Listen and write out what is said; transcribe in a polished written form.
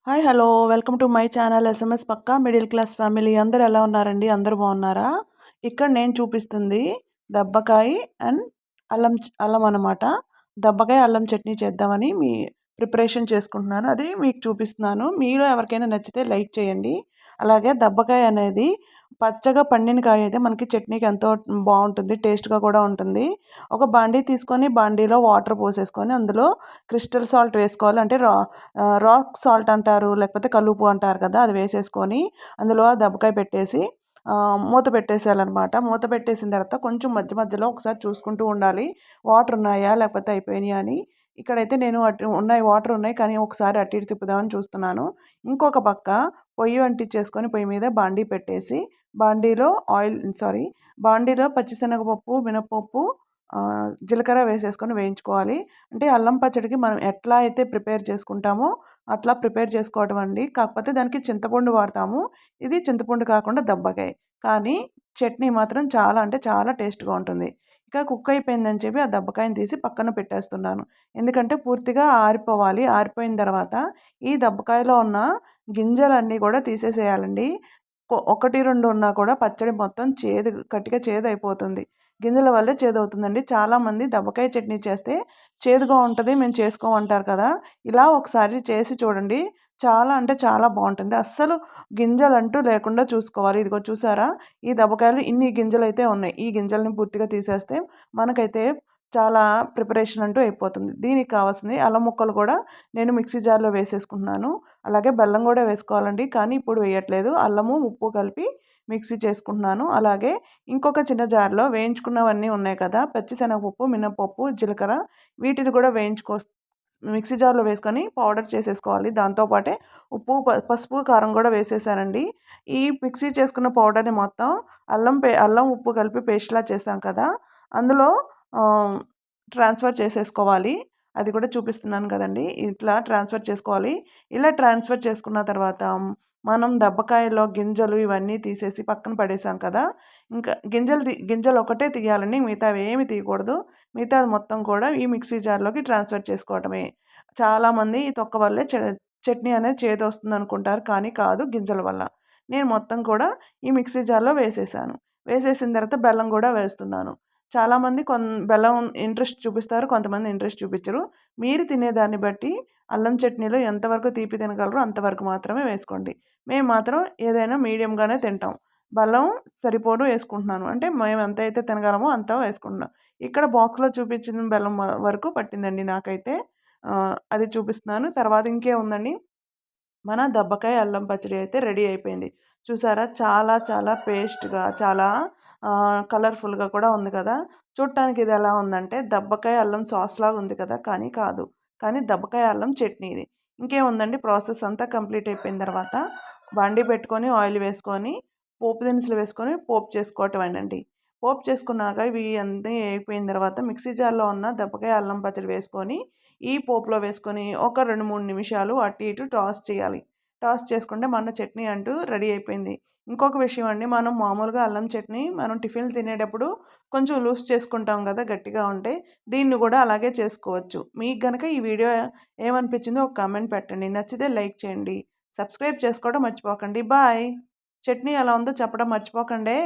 Hi hello welcome to my channel SMS పక్కా middle class family. అందరూ ఎలా ఉన్నారండి? అందరూ బాగున్నారా? ఇక్కడ నేను చూపిస్తుంది దబ్బకాయ అండ్ అల్లం అన్నమాట. దబ్బకాయ అల్లం చట్నీ చేద్దామని ప్రిపరేషన్ చేసుకుంటున్నాను. అది మీకు చూపిస్తున్నాను. మీరు ఎవరికైనా నచ్చితే లైక్ చేయండి. అలాగే దబ్బకాయ అనేది పచ్చగా పండిన కాయ అయితే మనకి చట్నీకి ఎంతో బాగుంటుంది, టేస్ట్గా కూడా ఉంటుంది. ఒక బాండీ తీసుకొని బాండీలో వాటర్ పోసేసుకొని అందులో క్రిస్టల్ సాల్ట్ వేసుకోవాలి. అంటే రాక్ సాల్ట్ అంటారు, లేకపోతే కల్లుప్పు అంటారు కదా, అది వేసేసుకొని అందులో దెబ్బకాయ పెట్టేసి మూత పెట్టేసేయాలన్నమాట. మూత పెట్టేసిన తర్వాత కొంచెం మధ్య మధ్యలో ఒకసారి చూసుకుంటూ ఉండాలి, వాటర్ ఉన్నాయా లేకపోతే అయిపోయినాయా అని. ఇక్కడైతే నేను ఉన్నాయి, వాటర్ ఉన్నాయి, కానీ ఒకసారి అటు ఇటు తిప్పుదామని చూస్తున్నాను. ఇంకొక పక్క పొయ్యి అంటించేసుకొని పొయ్యి మీద బాండీ పెట్టేసి బాండీలో బాండీలో పచ్చిశనగపప్పు, మినపప్పు, జీలకర్ర వేసేసుకొని వేయించుకోవాలి. అంటే అల్లం పచ్చడికి మనం ఎట్లా అయితే ప్రిపేర్ చేసుకుంటామో అట్లా ప్రిపేర్ చేసుకోవడం అండి. కాకపోతే దానికి చింతపండు వాడతాము. ఇది చింతపండు కాకుండా దబ్బకాయ. కానీ చట్నీ మాత్రం చాలా అంటే చాలా టేస్ట్గా ఉంటుంది. ఇక కుక్ అయిపోయిందని చెప్పి ఆ దబ్బకాయని తీసి పక్కన పెట్టేస్తున్నాను. ఎందుకంటే పూర్తిగా ఆరిపోవాలి. ఆరిపోయిన తర్వాత ఈ దబ్బకాయలో ఉన్న గింజలన్నీ కూడా తీసేసేయాలండి. ఒకటి రెండు ఉన్నా కూడా పచ్చడి మొత్తం చేదు, గట్టిగా చేదు అయిపోతుంది. గింజల వల్లే చేదవుతుందండి. చాలామంది దబ్బకాయ చట్నీ చేస్తే చేదుగా ఉంటుంది, మేము చేసుకోమంటారు కదా. ఇలా ఒకసారి చేసి చూడండి. చాలా అంటే చాలా బాగుంటుంది. అస్సలు గింజలంటూ లేకుండా చూసుకోవాలి. ఇదిగో చూసారా, ఈ దబ్బకాయలు ఇన్ని గింజలు అయితే ఉన్నాయి. ఈ గింజల్ని పూర్తిగా తీసేస్తే మనకైతే చాలా ప్రిపరేషన్ అంటూ అయిపోతుంది. దీనికి కావాల్సింది అల్లం ముక్కలు కూడా నేను మిక్సీ జార్లో వేసేసుకుంటున్నాను. అలాగే బెల్లం కూడా వేసుకోవాలండి, కానీ ఇప్పుడు వేయట్లేదు. అల్లము ఉప్పు కలిపి మిక్సీ చేసుకుంటున్నాను. అలాగే ఇంకొక చిన్న జార్లో వేయించుకున్నవన్నీ ఉన్నాయి కదా, పచ్చిశనగపప్పు, మినపప్పు, జీలకర్ర, వీటిని కూడా మిక్సీ జార్లో వేసుకొని పౌడర్ చేసేసుకోవాలి. దాంతోపాటే ఉప్పు, పసుపు, కారం కూడా వేసేసానండి. ఈ మిక్సీ చేసుకున్న పౌడర్ని మొత్తం అల్లం ఉప్పు కలిపి పేస్ట్లా చేసాం కదా, అందులో ట్రాన్స్ఫర్ చేసేసుకోవాలి. అది కూడా చూపిస్తున్నాను కదండి, ఇట్లా ట్రాన్స్ఫర్ చేసుకోవాలి. ఇలా ట్రాన్స్ఫర్ చేసుకున్న తర్వాత మనం దబ్బకాయలో గింజలు ఇవన్నీ తీసేసి పక్కన పడేసాం కదా, ఇంకా గింజలు ఒకటే తీయాలండి, మిగతావి ఏమి తీయకూడదు. మిగతాది మొత్తం కూడా ఈ మిక్సీ జార్లోకి ట్రాన్స్ఫర్ చేసుకోవటమే. చాలామంది ఈ తొక్క వల్లే చట్నీ అనేది చేదు వస్తుంది అనుకుంటారు, కానీ కాదు, గింజల వల్ల. నేను మొత్తం కూడా ఈ మిక్సీ జార్లో వేసేసాను. వేసేసిన తర్వాత బెల్లం కూడా వేస్తున్నాను. చాలామంది బెల్లం ఇంట్రెస్ట్ చూపిస్తారు, కొంతమంది ఇంట్రెస్ట్ చూపించరు. మీరు తినేదాన్ని బట్టి అల్లం చట్నీలో ఎంతవరకు తీపి తినగలరో అంతవరకు మాత్రమే వేసుకోండి. మేము మాత్రం ఏదైనా మీడియంగానే తింటాం. బెల్లం సరిపోను వేసుకుంటున్నాను, అంటే మేము ఎంత అయితే తినగలమో అంత వేసుకుంటున్నాం. ఇక్కడ బాక్స్లో చూపించిన బెల్లం వరకు పట్టిందండి నాకైతే. అది చూపిస్తున్నాను. తర్వాత ఇంకేముందండి, మన దబ్బకాయ అల్లం పచ్చడి అయితే రెడీ అయిపోయింది. చూసారా, చాలా చాలా పేస్ట్గా, చాలా కలర్ఫుల్గా కూడా ఉంది కదా. చూడటానికి ఇది ఎలా ఉందంటే దబ్బకాయ అల్లం సాస్ లాగా ఉంది కదా, కానీ కాదు. కానీ దబ్బకాయ అల్లం చట్నీ ఇది. ఇంకేముందండి, ప్రాసెస్ అంతా కంప్లీట్ అయిపోయిన తర్వాత బండి పెట్టుకొని ఆయిల్ వేసుకొని పోపు దినుసులు వేసుకొని పోపు చేసుకోవటమేనండి. పోపు చేసుకున్నాక ఇవి అన్నీ అయిపోయిన తర్వాత మిక్సీ జార్లో ఉన్న దబ్బకాయ అల్లం పచ్చడి వేసుకొని ఈ పోపులో వేసుకొని ఒక 2-3 నిమిషాలు అటు ఇటు టాస్ చేయాలి. టాస్ చేసుకుంటే మన చట్నీ అంటూ రెడీ అయిపోయింది. ఇంకొక విషయం అండి, మనం మామూలుగా అల్లం చట్నీ మనం టిఫిన్లు తినేటప్పుడు కొంచెం లూజ్ చేసుకుంటాం కదా, గట్టిగా ఉంటే. దీన్ని కూడా అలాగే చేసుకోవచ్చు. మీకు గనక ఈ వీడియో ఏమనిపించిందో ఒక కామెంట్ పెట్టండి. నచ్చితే లైక్ చేయండి. సబ్స్క్రైబ్ చేసుకోవడం మర్చిపోకండి. బాయ్. చట్నీ ఎలా ఉందో చెప్పడం మర్చిపోకండి.